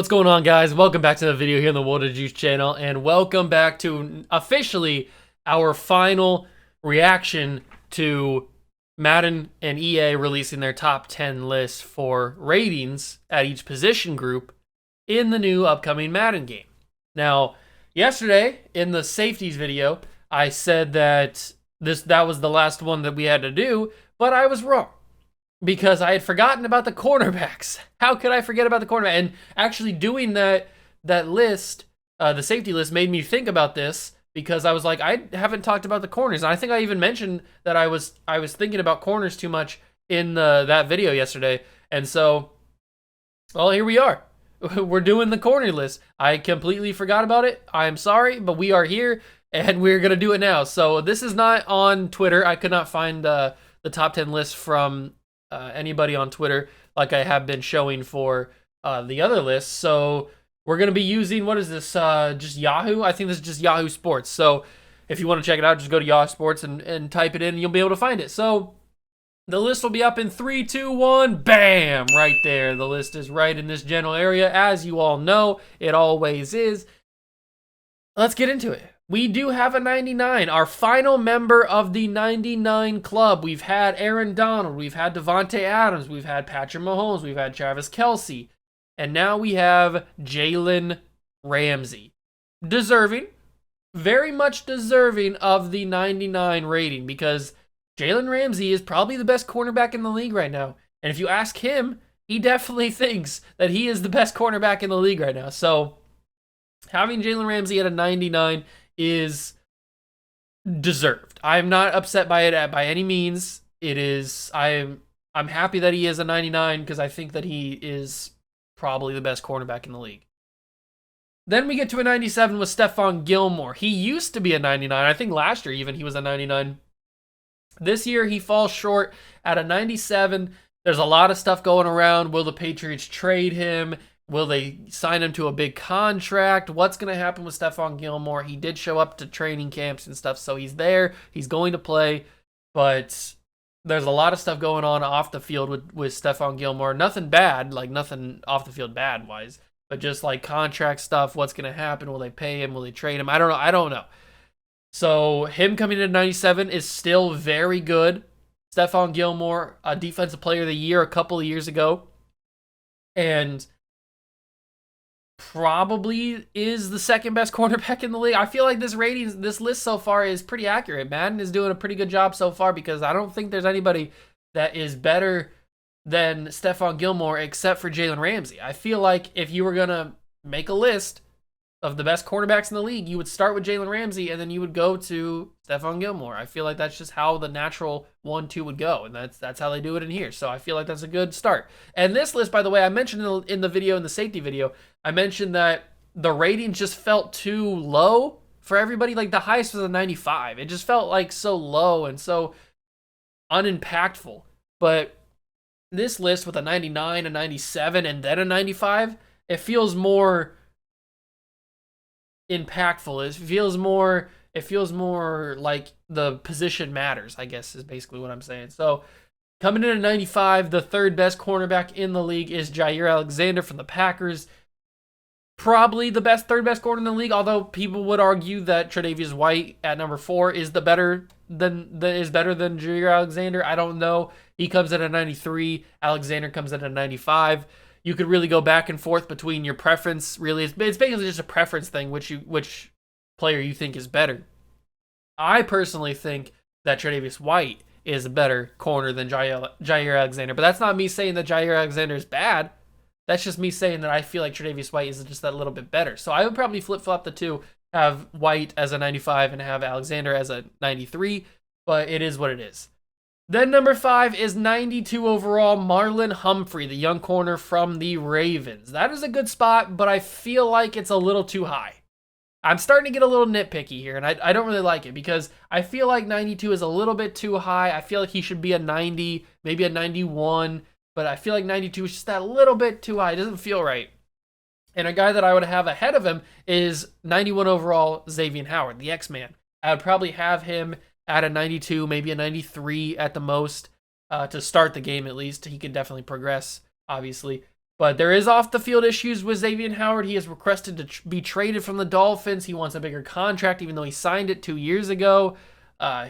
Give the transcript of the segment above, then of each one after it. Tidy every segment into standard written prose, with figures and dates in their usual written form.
What's going on, guys? Welcome back to the video here on the Water Juice channel, and welcome back to officially our final reaction to Madden and EA releasing their top 10 lists for ratings at each position group in the new upcoming Madden game. Now, yesterday in the safeties video, I said that that was the last one that we had to do, but I was wrong, because I had forgotten about the cornerbacks. How could I forget about the cornerback? And actually doing that list, the safety list, made me think about this, because I was like, I haven't talked about the corners. And I think I even mentioned that I was thinking about corners too much in that video yesterday. And so, well, here we are. We're doing the corner list. I completely forgot about it. I'm sorry, but we are here, and we're going to do it now. So this is not on Twitter. I could not find the top 10 list from anybody on Twitter like I have been showing for the other lists. So we're going to be using, what is this, just Yahoo? I think this is just Yahoo Sports. So if you want to check it out, just go to Yahoo Sports and type it in, and you'll be able to find it. So the list will be up in 3, 2, 1, bam, right there. The list is right in this general area, as you all know. It always is. Let's get into it. We do have a 99, our final member of the 99 club. We've had Aaron Donald, we've had Devontae Adams, we've had Patrick Mahomes, we've had Travis Kelce, and now we have Jalen Ramsey. Deserving, very much deserving of the 99 rating, because Jalen Ramsey is probably the best cornerback in the league right now. And if you ask him, he definitely thinks that he is the best cornerback in the league right now. So having Jalen Ramsey at a 99 is deserved. I'm not upset by it by any means. It is, I'm happy that he is a 99, because I think that he is probably the best cornerback in the league. Then we get to a 97 with Stephon Gilmore. He used to be a 99. I think last year even he was a 99. This year he falls short at a 97. There's a lot of stuff going around. Will the Patriots trade him? Will they sign him to a big contract? What's going to happen with Stephon Gilmore? He did show up to training camps and stuff, so he's there. He's going to play, but there's a lot of stuff going on off the field with Stephon Gilmore. Nothing bad, like nothing off the field bad-wise, but just like contract stuff. What's going to happen? Will they pay him? Will they trade him? I don't know. So him coming in at 97 is still very good. Stephon Gilmore, a Defensive Player of the Year a couple of years ago, and probably is the second best cornerback in the league. I feel like this list so far is pretty accurate. Madden is doing a pretty good job so far, because I don't think there's anybody that is better than Stephon Gilmore except for Jalen Ramsey. I feel like if you were going to make a list of the best cornerbacks in the league, you would start with Jalen Ramsey, and then you would go to Stephon Gilmore. I feel like that's just how the natural 1-2 would go, and that's how they do it in here. So I feel like that's a good start. And this list, by the way, I mentioned in the video, in the safety video, I mentioned that the rating just felt too low for everybody. Like the highest was a 95. It just felt like so low and so unimpactful. But this list with a 99, a 97, and then a 95, it feels more impactful. It feels more like the position matters, I guess, is basically what I'm saying. So coming in at 95, the third best cornerback in the league is Jair Alexander from the Packers. Probably the third best corner in the league, although people would argue that Tre'Davious White at number 4 is better than Jair Alexander. I don't know. He comes in at 93. Alexander comes in at 95. You could really go back and forth between your preference. Really, it's basically just a preference thing, which player you think is better. I personally think that Tre'Davious White is a better corner than Jair Alexander, but that's not me saying that Jair Alexander is bad. That's just me saying that I feel like Tre'Davious White is just that little bit better. So I would probably flip-flop the two, have White as a 95 and have Alexander as a 93, but it is what it is. Then number 5 is 92 overall, Marlon Humphrey, the young corner from the Ravens. That is a good spot, but I feel like it's a little too high. I'm starting to get a little nitpicky here, and I don't really like it, because I feel like 92 is a little bit too high. I feel like he should be a 90, maybe a 91, but I feel like 92 is just that little bit too high. It doesn't feel right. And a guy that I would have ahead of him is 91 overall, Xavier Howard, the X-Man. I would probably have him at a 92, maybe a 93 at the most, to start the game at least. He could definitely progress, obviously. But there is off the field issues with Xavier Howard. He has requested to be traded from the Dolphins. He wants a bigger contract, even though he signed it 2 years ago.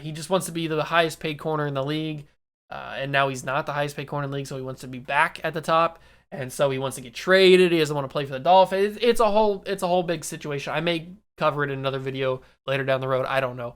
He just wants to be the highest paid corner in the league. And now he's not the highest paid corner in the league, so he wants to be back at the top. And so he wants to get traded. He doesn't want to play for the Dolphins. It's a whole big situation. I may cover it in another video later down the road. I don't know.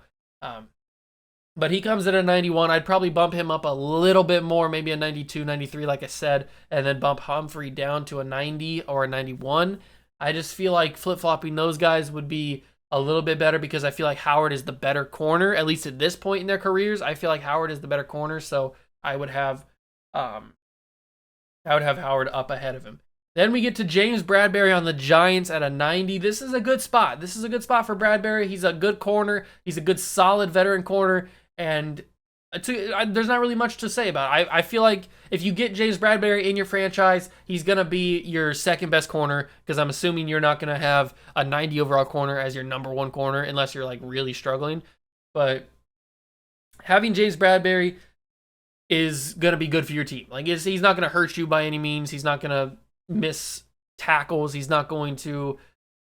But he comes in at 91. I'd probably bump him up a little bit more, maybe a 92, 93, like I said, and then bump Humphrey down to a 90 or a 91. I just feel like flip-flopping those guys would be a little bit better because I feel like Howard is the better corner, at least at this point in their careers. I feel like Howard is the better corner, so I would have Howard up ahead of him. Then we get to James Bradberry on the Giants at a 90. This is a good spot. This is a good spot for Bradberry. He's a good corner. He's a good, solid veteran corner. And there's not really much to say about it. I feel like if you get James Bradberry in your franchise, he's going to be your second best corner because I'm assuming you're not going to have a 90 overall corner as your number one corner unless you're like really struggling. But having James Bradberry is going to be good for your team. Like he's not going to hurt you by any means. He's not going to miss tackles. He's not going to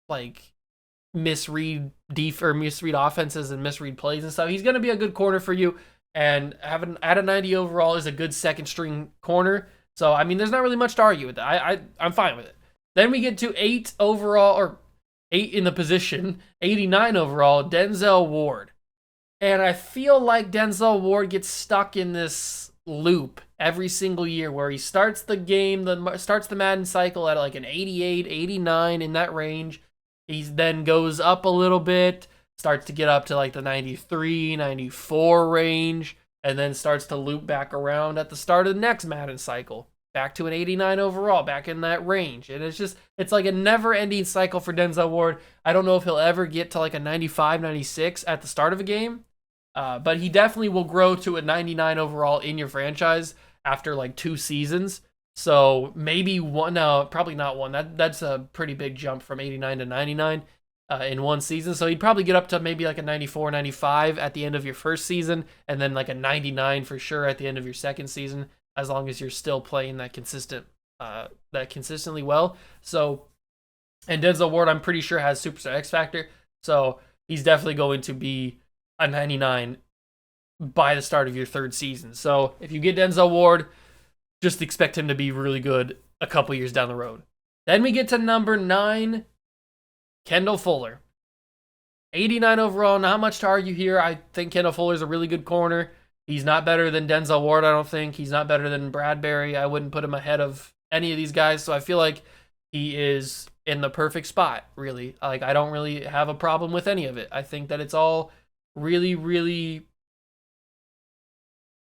like misread offenses and misread plays and stuff. He's going to be a good corner for you, and having at a 90 overall is a good second string corner. So I mean, there's not really much to argue with that. I'm fine with it. Then we get to 8 overall, or 8 in the position, 89 overall, Denzel Ward. And I feel like Denzel Ward gets stuck in this loop every single year where he starts the game, starts the Madden cycle at like an 88, 89 in that range. He then goes up a little bit, starts to get up to like the 93, 94 range, and then starts to loop back around at the start of the next Madden cycle, back to an 89 overall, back in that range. And it's like a never-ending cycle for Denzel Ward. I don't know if he'll ever get to like a 95, 96 at the start of a game, but he definitely will grow to a 99 overall in your franchise after like 2 seasons. So maybe one, no, probably not one. That's a pretty big jump from 89 to 99 in one season. So he'd probably get up to maybe like a 94, 95 at the end of your first season, and then like a 99 for sure at the end of your second season, as long as you're still playing that consistently well. So, and Denzel Ward, I'm pretty sure has Superstar X Factor, so he's definitely going to be a 99 by the start of your third season. So if you get Denzel Ward, just expect him to be really good a couple years down the road. Then we get to number 9, Kendall Fuller. 89 overall, not much to argue here. I think Kendall Fuller is a really good corner. He's not better than Denzel Ward, I don't think. He's not better than Bradberry. I wouldn't put him ahead of any of these guys, so I feel like he is in the perfect spot, really. Like, I don't really have a problem with any of it. I think that it's all really, really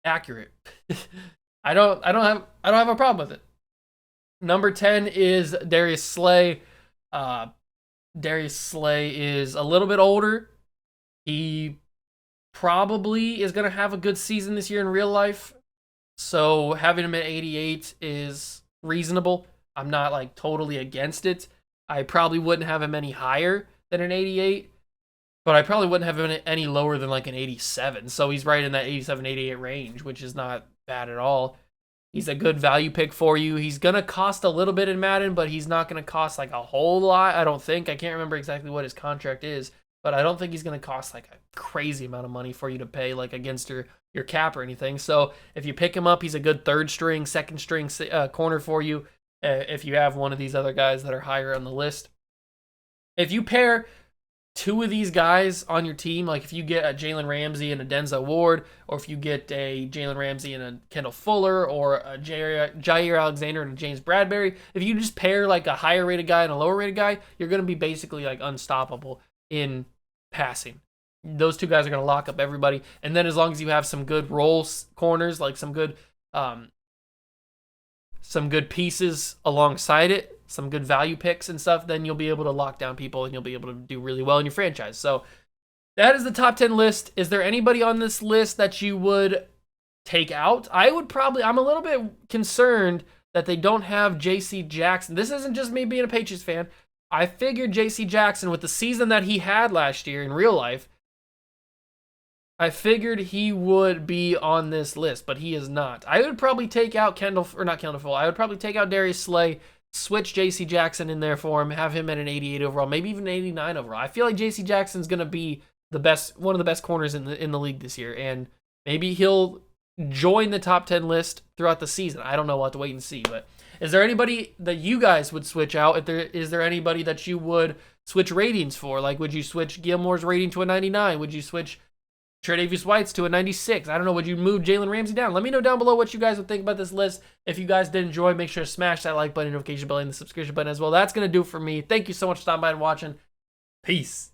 accurate. I don't have a problem with it. Number 10 is Darius Slay. Darius Slay is a little bit older. He probably is going to have a good season this year in real life. So having him at 88 is reasonable. I'm not like totally against it. I probably wouldn't have him any higher than an 88, but I probably wouldn't have him any lower than like an 87. So he's right in that 87, 88 range, which is not bad at all. He's a good value pick for you. He's going to cost a little bit in Madden, but he's not going to cost like a whole lot, I don't think. I can't remember exactly what his contract is, but I don't think he's going to cost like a crazy amount of money for you to pay like against your cap or anything. So if you pick him up, he's a good third string, second string corner for you if you have one of these other guys that are higher on the list. If you pair 2 of these guys on your team, like if you get a Jalen Ramsey and a Denzel Ward, or if you get a Jalen Ramsey and a Kendall Fuller, or a Jair Alexander and a James Bradberry, if you just pair like a higher rated guy and a lower rated guy, you're going to be basically like unstoppable in passing. Those 2 guys are going to lock up everybody. And then as long as you have some good role corners, like some good pieces alongside it, some good value picks and stuff, then you'll be able to lock down people and you'll be able to do really well in your franchise. So that is the top 10 list. Is there anybody on this list that you would take out? I'm a little bit concerned that they don't have J.C. Jackson. This isn't just me being a Patriots fan. I figured J.C. Jackson, with the season that he had last year in real life, I figured he would be on this list, but he is not. I would probably take out I would probably take out Darius Slay switch J.C. Jackson in there for him, have him at an 88 overall, maybe even an 89 overall. I feel like J.C. Jackson's going to be one of the best corners in the league this year, and maybe he'll join the top 10 list throughout the season. I don't know. We'll have to wait and see. But is there anybody that you guys would switch out? Is there anybody that you would switch ratings for? Like, would you switch Gilmore's rating to a 99? Would you switch Tre'Davious White's to a 96? I don't know. Would you move Jalen Ramsey down? Let me know down below what you guys would think about this list. If you guys did enjoy, make sure to smash that like button, notification bell, and the subscription button as well. That's going to do it for me. Thank you so much for stopping by and watching. Peace.